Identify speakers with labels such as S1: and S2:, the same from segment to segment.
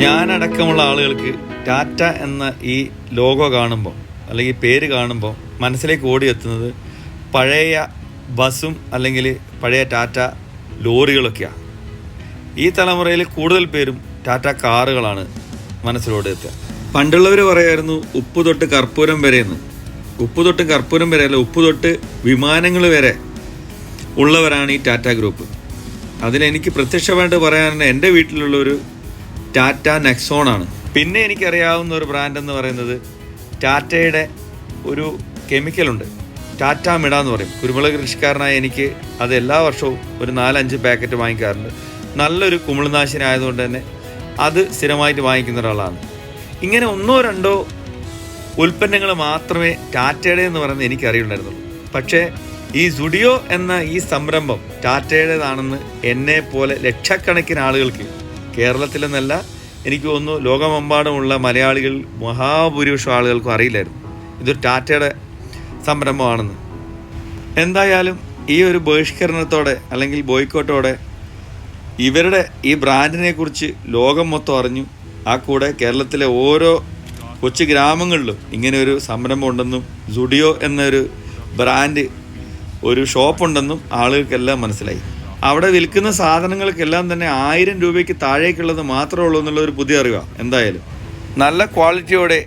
S1: ഞാനടക്കമുള്ള ആളുകൾക്ക് ടാറ്റ എന്ന ഈ ലോഗോ കാണുമ്പോൾ അല്ലെങ്കിൽ പേര് കാണുമ്പോൾ മനസ്സിലേക്ക് ഓടിയെത്തുന്നത് പഴയ ബസ്സും അല്ലെങ്കിൽ പഴയ ടാറ്റ ലോറികളൊക്കെയാണ്. ഈ തലമുറയിൽ കൂടുതൽ പേരും ടാറ്റ കാറുകളാണ് മനസ്സിലോടെത്തുക. പണ്ടുള്ളവർ പറയായിരുന്നു ഉപ്പ് തൊട്ട് കർപ്പൂരം വരെ എന്ന്. ഉപ്പ് തൊട്ട് കർപ്പൂരം വരെ അല്ല, ഉപ്പ് തൊട്ട് വിമാനങ്ങൾ വരെ ഉള്ളവരാണ് ഈ ടാറ്റ ഗ്രൂപ്പ്. അതിലെനിക്ക് പ്രത്യക്ഷമായിട്ട് പറയാനുണ്ട്, എൻ്റെ വീട്ടിലുള്ളൊരു ടാറ്റ നെക്സോണാണ്. പിന്നെ എനിക്കറിയാവുന്ന ഒരു ബ്രാൻഡ് എന്ന് പറയുന്നത് ടാറ്റയുടെ ഒരു കെമിക്കലുണ്ട്, ടാറ്റ മിഡ എന്ന് പറയും. കുരുമുളക് കൃഷിക്കാരനായ എനിക്ക് അത് എല്ലാ വർഷവും ഒരു 4-5 പാക്കറ്റ് വാങ്ങിക്കാറുണ്ട്. നല്ലൊരു കുമിൾനാശിനി ആയതുകൊണ്ട് തന്നെ അത് സ്ഥിരമായിട്ട് വാങ്ങിക്കുന്ന ഒരാളാണ്. ഇങ്ങനെ 1-2 ഉൽപ്പന്നങ്ങൾ മാത്രമേ ടാറ്റയുടെ എന്ന് പറയുന്നത് എനിക്കറിയുണ്ടായിരുന്നുള്ളൂ. പക്ഷേ ഈ സുഡിയോ എന്ന ഈ സംരംഭം ടാറ്റയുടേതാണെന്ന് എന്നെ പോലെ ലക്ഷക്കണക്കിന് ആളുകൾക്ക് കേരളത്തിലെന്നല്ല, എനിക്ക് തോന്നുന്നു ലോകമെമ്പാടുമുള്ള മലയാളികൾ മഹാഭൂരിപക്ഷം ആളുകൾക്കും അറിയില്ലായിരുന്നു ഇതൊരു ടാറ്റയുടെ സംരംഭമാണെന്ന്. എന്തായാലും ഈ ഒരു ബഹിഷ്കരണത്തോടെ അല്ലെങ്കിൽ ബോയ്ക്കോട്ടോടെ ഇവരുടെ ഈ ബ്രാൻഡിനെ കുറിച്ച് ലോകം മൊത്തം അറിഞ്ഞു. ആ കൂടെ കേരളത്തിലെ ഓരോ കൊച്ചു ഗ്രാമങ്ങളിലും ഇങ്ങനെ ഒരു സംരംഭം ഉണ്ടെന്നും സുഡിയോ എന്നൊരു ബ്രാൻഡ് ഒരു ഷോപ്പുണ്ടെന്നും ആളുകൾക്കെല്ലാം മനസ്സിലായി. അവിടെ വിൽക്കുന്ന സാധനങ്ങൾക്കെല്ലാം തന്നെ 1000 രൂപയ്ക്ക് താഴേക്കുള്ളത് മാത്രമേ ഉള്ളൂ എന്നുള്ളൊരു പുതിയ അറിവാണ്. എന്തായാലും നല്ല ക്വാളിറ്റിയോടെ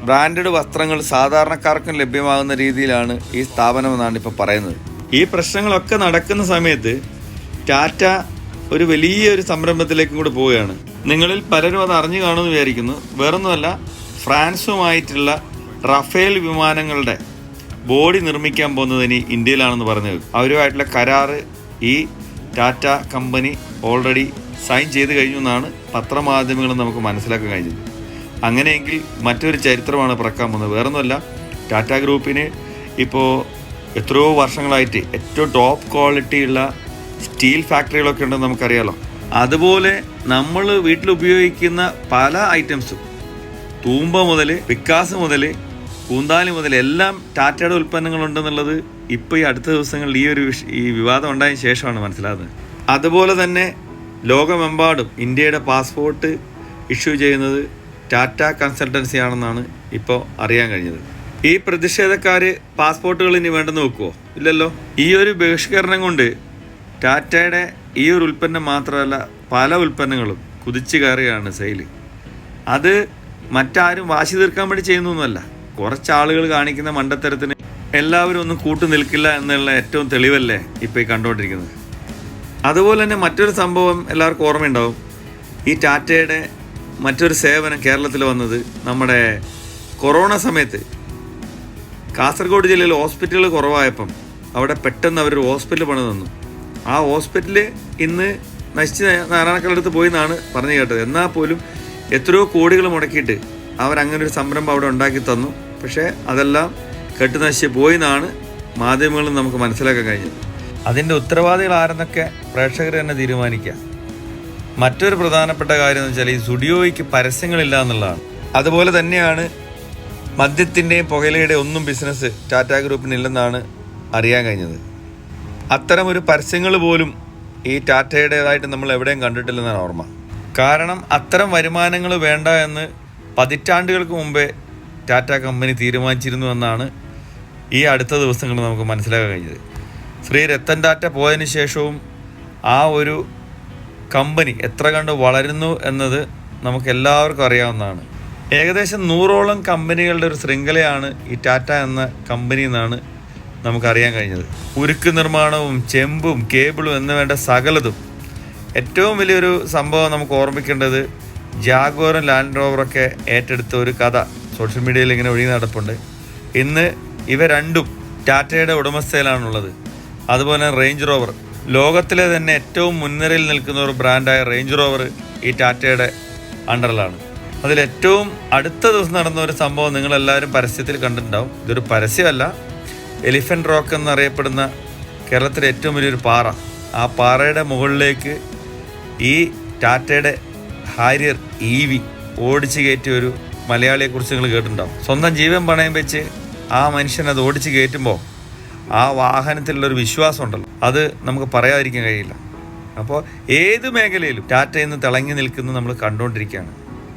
S1: ബ്രാൻഡഡ് വസ്ത്രങ്ങൾ സാധാരണക്കാർക്കും ലഭ്യമാകുന്ന രീതിയിലാണ് ഈ സ്ഥാപനമെന്നാണ് ഇപ്പോൾ പറയുന്നത്. ഈ പ്രശ്നങ്ങളൊക്കെ നടക്കുന്ന സമയത്ത് ടാറ്റ ഒരു വലിയൊരു സംരംഭത്തിലേക്കും കൂടെ പോവുകയാണ്. നിങ്ങളിൽ പലരും അത് അറിഞ്ഞു കാണുമെന്ന് വിചാരിക്കുന്നു. വേറൊന്നുമല്ല, ഫ്രാൻസുമായിട്ടുള്ള റഫേൽ വിമാനങ്ങളുടെ ബോഡി നിർമ്മിക്കാൻ പോകുന്നത് ഇനി ഇന്ത്യയിലാണെന്ന് പറഞ്ഞത്. അവരുമായിട്ടുള്ള കരാറ് ഈ ടാറ്റ കമ്പനി ഓൾറെഡി സൈൻ ചെയ്ത് കഴിഞ്ഞു എന്നാണ് പത്രമാധ്യമങ്ങൾ നമുക്ക് മനസ്സിലാക്കാൻ കഴിഞ്ഞത്. അങ്ങനെയെങ്കിൽ മറ്റൊരു ചരിത്രമാണ് പിറക്കാൻ പോകുന്നത്. വേറൊന്നുമല്ല, ടാറ്റ ഗ്രൂപ്പിന് ഇപ്പോൾ എത്രയോ വർഷങ്ങളായിട്ട് ഏറ്റവും ടോപ്പ് ക്വാളിറ്റിയുള്ള സ്റ്റീൽ ഫാക്ടറികളൊക്കെ ഉണ്ടെന്ന് നമുക്കറിയാലോ. അതുപോലെ നമ്മൾ വീട്ടിൽ ഉപയോഗിക്കുന്ന പല ഐറ്റംസും, തൂമ്പ മുതൽ വിക്കാസ് മുതൽ കൂന്താലി മുതൽ എല്ലാം ടാറ്റയുടെ ഉൽപ്പന്നങ്ങളുണ്ടെന്നുള്ളത് ഇപ്പോൾ ഈ അടുത്ത ദിവസങ്ങളിൽ ഈ വിവാദം ഉണ്ടായതിനു ശേഷമാണ് മനസ്സിലാകുന്നത്. അതുപോലെ തന്നെ ലോകമെമ്പാടും ഇന്ത്യയുടെ പാസ്പോർട്ട് ഇഷ്യൂ ചെയ്യുന്നത് ടാറ്റ കൺസൾട്ടൻസി ആണെന്നാണ് ഇപ്പോൾ അറിയാൻ കഴിഞ്ഞത്. ഈ പ്രതിഷേധക്കാർ പാസ്പോർട്ടുകൾ ഇനി വേണ്ടെന്ന് വെക്കുമോ? ഇല്ലല്ലോ. ഈ ഒരു ബഹിഷ്കരണം കൊണ്ട് ടാറ്റയുടെ ഈ ഒരു ഉൽപ്പന്നം മാത്രമല്ല പല ഉൽപ്പന്നങ്ങളും കുതിച്ചു കയറുകയാണ് സെയിൽ. അത് മറ്റാരും വാശി തീർക്കാൻ വേണ്ടി ചെയ്യുന്നൊന്നുമല്ല, കുറച്ചാളുകൾ കാണിക്കുന്ന മണ്ടത്തരത്തിന് എല്ലാവരും ഒന്നും കൂട്ടു നിൽക്കില്ല എന്നുള്ള ഏറ്റവും തെളിവല്ലേ ഇപ്പോൾ ഈ കണ്ടുകൊണ്ടിരിക്കുന്നത്. അതുപോലെ തന്നെ മറ്റൊരു സംഭവം എല്ലാവർക്കും ഓർമ്മയുണ്ടാവും. ഈ ടാറ്റയുടെ മറ്റൊരു സേവനം കേരളത്തിൽ വന്നത് നമ്മുടെ കൊറോണ സമയത്ത് കാസർഗോഡ് ജില്ലയിൽ ഹോസ്പിറ്റലുകൾ കുറവായപ്പം അവിടെ പെട്ടെന്ന് അവരൊരു ഹോസ്പിറ്റൽ പണി തന്നു. ആ ഹോസ്പിറ്റൽ ഇന്ന് നശിച്ച് നാരായണക്കടത്ത് പോയി എന്നാണ് പറഞ്ഞു കേട്ടത്. എന്നാൽ പോലും എത്രയോ കോടികൾ മുടക്കിയിട്ട് അവരങ്ങനെ ഒരു സംരംഭം അവിടെ ഉണ്ടാക്കി തന്നു. പക്ഷേ അതെല്ലാം കെട്ടുനശിച്ച് പോയി എന്നാണ് മാധ്യമങ്ങളിൽ നമുക്ക് മനസ്സിലാക്കാൻ കഴിഞ്ഞത്. അതിൻ്റെ ഉത്തരവാദികൾ ആരെന്നൊക്കെ പ്രേക്ഷകർ തന്നെ തീരുമാനിക്കുക. മറ്റൊരു പ്രധാനപ്പെട്ട കാര്യം എന്ന് വെച്ചാൽ ഈ സുഡിയോയ്ക്ക് പരസ്യങ്ങളില്ല എന്നുള്ളതാണ്. അതുപോലെ തന്നെയാണ് മദ്യത്തിൻ്റെയും പുകയിലയുടെയും ഒന്നും ബിസിനസ് ടാറ്റ ഗ്രൂപ്പിനില്ലെന്നാണ് അറിയാൻ കഴിഞ്ഞത്. അത്തരമൊരു പരസ്യങ്ങൾ പോലും ഈ ടാറ്റയുടേതായിട്ട് നമ്മൾ എവിടെയും കണ്ടിട്ടില്ലെന്നാണ് ഓർമ്മ. കാരണം അത്തരം വരുമാനങ്ങൾ വേണ്ട എന്ന് പതിറ്റാണ്ടുകൾക്ക് മുമ്പേ ടാറ്റ കമ്പനി തീരുമാനിച്ചിരുന്നു എന്നാണ് ഈ അടുത്ത ദിവസങ്ങളിൽ നമുക്ക് മനസ്സിലാക്കാൻ കഴിഞ്ഞത്. ശ്രീ രത്തൻ ടാറ്റ പോയതിനു ശേഷവും ആ ഒരു കമ്പനി എത്ര കണ്ട് വളരുന്നു എന്നത് നമുക്ക് എല്ലാവർക്കും അറിയാവുന്നതാണ്. ഏകദേശം 100ഓളം കമ്പനികളുടെ ഒരു ശൃംഖലയാണ് ഈ ടാറ്റ എന്ന കമ്പനി എന്നാണ് നമുക്കറിയാൻ കഴിഞ്ഞത്. ഉരുക്ക് നിർമ്മാണവും ചെമ്പും കേബിളും എന്ന് വേണ്ട സകലതും. ഏറ്റവും വലിയൊരു സംഭവം നമുക്ക് ഓർമ്മിക്കേണ്ടത് ജാഗ്വറും ലാൻഡ് റോവറൊക്കെ ഏറ്റെടുത്ത ഒരു കഥ സോഷ്യൽ മീഡിയയിൽ ഇങ്ങനെ ഒഴുകി നടപ്പുണ്ട്. ഇന്ന് ഇവ രണ്ടും ടാറ്റയുടെ ഉടമസ്ഥയിലാണുള്ളത്. അതുപോലെ റേഞ്ച് റോവർ, ലോകത്തിലെ തന്നെ ഏറ്റവും മുൻനിരയിൽ നിൽക്കുന്ന ഒരു ബ്രാൻഡായ റേഞ്ച് റോവർ ഈ ടാറ്റയുടെ അണ്ടറിലാണ്. അതിലേറ്റവും അടുത്ത ദിവസം നടന്ന ഒരു സംഭവം നിങ്ങളെല്ലാവരും പരസ്യത്തിൽ കണ്ടിട്ടുണ്ടാവും. ഇതൊരു പരസ്യമല്ല, എലിഫൻറ്റ് റോക്ക് എന്നറിയപ്പെടുന്ന കേരളത്തിലെ ഏറ്റവും വലിയൊരു പാറ, ആ പാറയുടെ മുകളിലേക്ക് ഈ ടാറ്റയുടെ ഹാരിയർ EV ഓടിച്ച് കയറ്റിയ ഒരു മലയാളിയെക്കുറിച്ച് നിങ്ങൾ കേട്ടിട്ടുണ്ടാവും. സ്വന്തം ജീവൻ പണയം വെച്ച് ആ മനുഷ്യൻ അത് ഓടിച്ച് കയറ്റുമ്പോൾ ആ വാഹനത്തിലുള്ളൊരു വിശ്വാസം ഉണ്ടല്ലോ, അത് നമുക്ക് പറയാതിരിക്കാൻ കഴിയില്ല. അപ്പോൾ ഏത് മേഖലയിലും ടാറ്റ ഇന്ന് തിളങ്ങി നിൽക്കുന്നത് നമ്മൾ കണ്ടുകൊണ്ടിരിക്കുകയാണ്.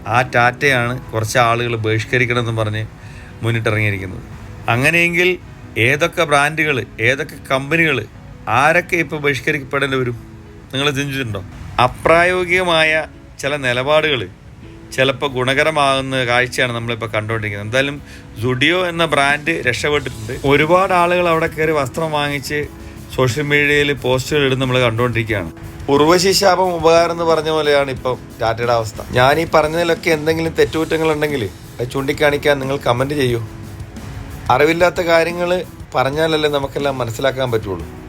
S1: ആ ടാറ്റയാണ് കുറച്ച് ആളുകൾ ബഹിഷ്കരിക്കണമെന്ന് പറഞ്ഞ് മുന്നിട്ടിറങ്ങിയിരിക്കുന്നത്. അങ്ങനെയെങ്കിൽ ഏതൊക്കെ ബ്രാൻഡുകൾ, ഏതൊക്കെ കമ്പനികൾ, ആരൊക്കെ ഇപ്പോൾ ബഹിഷ്കരിക്കപ്പെടേണ്ടി വരും? നിങ്ങൾ ചിന്തിച്ചിട്ടുണ്ടോ? അപ്രായോഗികമായ ചില നിലപാടുകൾ ചിലപ്പോൾ ഗുണകരമാകുന്ന കാഴ്ചയാണ് നമ്മളിപ്പോൾ കണ്ടുകൊണ്ടിരിക്കുന്നത്. എന്തായാലും സുഡിയോ എന്ന ബ്രാൻഡ് രക്ഷപ്പെട്ടിട്ടുണ്ട്. ഒരുപാട് ആളുകൾ അവിടെ കയറി വസ്ത്രം വാങ്ങിച്ച് സോഷ്യൽ മീഡിയയിൽ പോസ്റ്റുകൾ ഇടുന്ന നമ്മൾ കണ്ടുകൊണ്ടിരിക്കുകയാണ്. ഉർവശി ശാപം ഉപകാരം എന്ന് പറഞ്ഞ പോലെയാണ് ഇപ്പം ടാറ്റയുടെ അവസ്ഥ. ഞാൻ ഈ പറഞ്ഞതിലൊക്കെ എന്തെങ്കിലും തെറ്റുകുറ്റങ്ങളുണ്ടെങ്കിൽ അത് ചൂണ്ടിക്കാണിക്കാൻ നിങ്ങൾ കമൻറ്റ് ചെയ്യൂ. അറിവില്ലാത്ത കാര്യങ്ങൾ പറഞ്ഞാലല്ലേ നമുക്കെല്ലാം മനസ്സിലാക്കാൻ പറ്റുള്ളൂ.